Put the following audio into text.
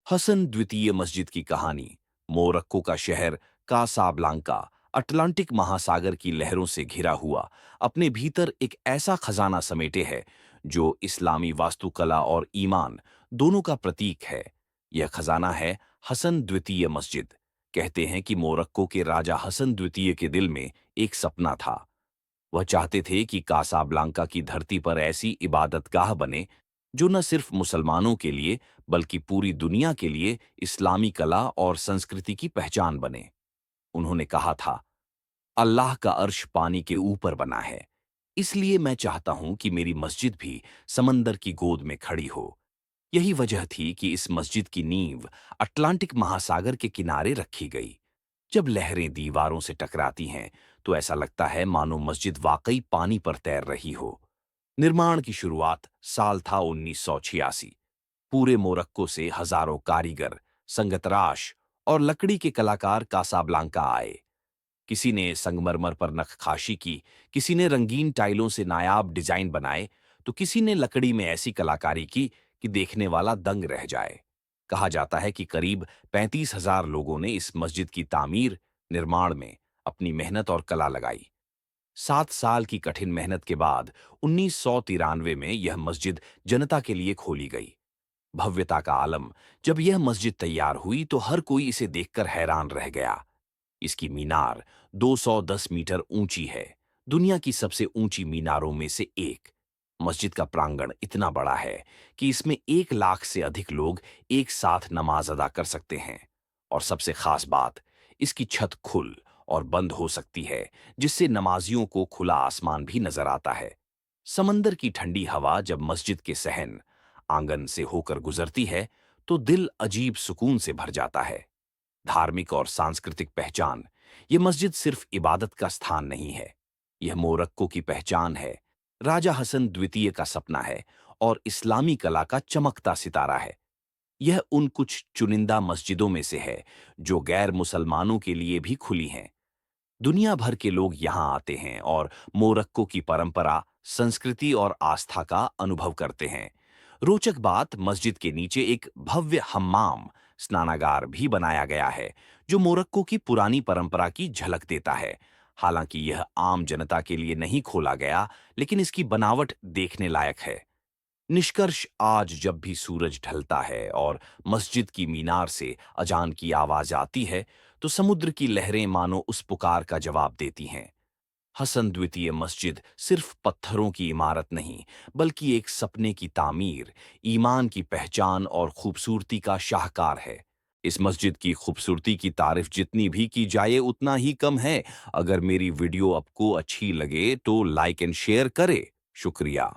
हसन द्वितीय मस्जिद की कहानी। मोरक्को का शहर कासाब्लांका अटलांटिक महासागर की लहरों से घिरा हुआ अपने भीतर एक ऐसा खजाना समेटे है जो इस्लामी वास्तुकला और ईमान दोनों का प्रतीक है। यह खजाना है हसन द्वितीय मस्जिद। कहते हैं कि मोरक्को के राजा हसन द्वितीय के दिल में एक सपना था। वह चाहते थे कि कासाब्लांका की धरती पर ऐसी इबादतगाह बने जो न सिर्फ मुसलमानों के लिए बल्कि पूरी दुनिया के लिए इस्लामी कला और संस्कृति की पहचान बने। उन्होंने कहा था, अल्लाह का अर्श पानी के ऊपर बना है, इसलिए मैं चाहता हूं कि मेरी मस्जिद भी समंदर की गोद में खड़ी हो। यही वजह थी कि इस मस्जिद की नींव अटलांटिक महासागर के किनारे रखी गई। जब लहरें दीवारों से टकराती हैं तो ऐसा लगता है मानो मस्जिद वाकई पानी पर तैर रही हो। निर्माण की शुरुआत साल था 1986। पूरे मोरक्को से हजारों कारीगर, संगतराश और लकड़ी के कलाकार कासाब्लांका आए। किसी ने संगमरमर पर नक्काशी की, किसी ने रंगीन टाइलों से नायाब डिजाइन बनाए, तो किसी ने लकड़ी में ऐसी कलाकारी की कि देखने वाला दंग रह जाए। कहा जाता है कि करीब 35,000 लोगों ने इस मस्जिद की तामीर, निर्माण में अपनी मेहनत और कला लगाई। 7 साल की कठिन मेहनत के बाद 1993 में यह मस्जिद जनता के लिए खोली गई। भव्यता का आलम। जब यह मस्जिद तैयार हुई तो हर कोई इसे देखकर हैरान रह गया। इसकी मीनार 210 मीटर ऊंची है, दुनिया की सबसे ऊंची मीनारों में से एक। मस्जिद का प्रांगण इतना बड़ा है कि इसमें 1 लाख से अधिक लोग एक साथ नमाज अदा कर सकते हैं। और सबसे खास बात, इसकी छत खुल और बंद हो सकती है, जिससे नमाजियों को खुला आसमान भी नजर आता है। समंदर की ठंडी हवा जब मस्जिद के सहन आंगन से होकर गुजरती है तो दिल अजीब सुकून से भर जाता है। धार्मिक और सांस्कृतिक पहचान। यह मस्जिद सिर्फ इबादत का स्थान नहीं है, यह मोरक्को की पहचान है। राजा हसन द्वितीय का सपना है और इस्लामी कला का चमकता सितारा है। यह उन कुछ चुनिंदा मस्जिदों में से है जो गैर मुसलमानों के लिए भी खुली हैं। दुनिया भर के लोग यहाँ आते हैं और मोरक्को की परंपरा, संस्कृति और आस्था का अनुभव करते हैं। रोचक बात, मस्जिद के नीचे एक भव्य हम्माम, स्नानागार भी बनाया गया है जो मोरक्को की पुरानी परंपरा की झलक देता है। हालांकि यह आम जनता के लिए नहीं खोला गया, लेकिन इसकी बनावट देखने लायक है। निष्कर्ष, आज जब भी सूरज ढलता है और मस्जिद की मीनार से अजान की आवाज आती है तो समुद्र की लहरें मानो उस पुकार का जवाब देती हैं। हसन द्वितीय मस्जिद सिर्फ पत्थरों की इमारत नहीं, बल्कि एक सपने की तामीर, ईमान की पहचान और खूबसूरती का शाहकार है। इस मस्जिद की खूबसूरती की तारीफ जितनी भी की जाए उतना ही कम है। अगर मेरी वीडियो आपको अच्छी लगे तो लाइक एंड शेयर करें। शुक्रिया।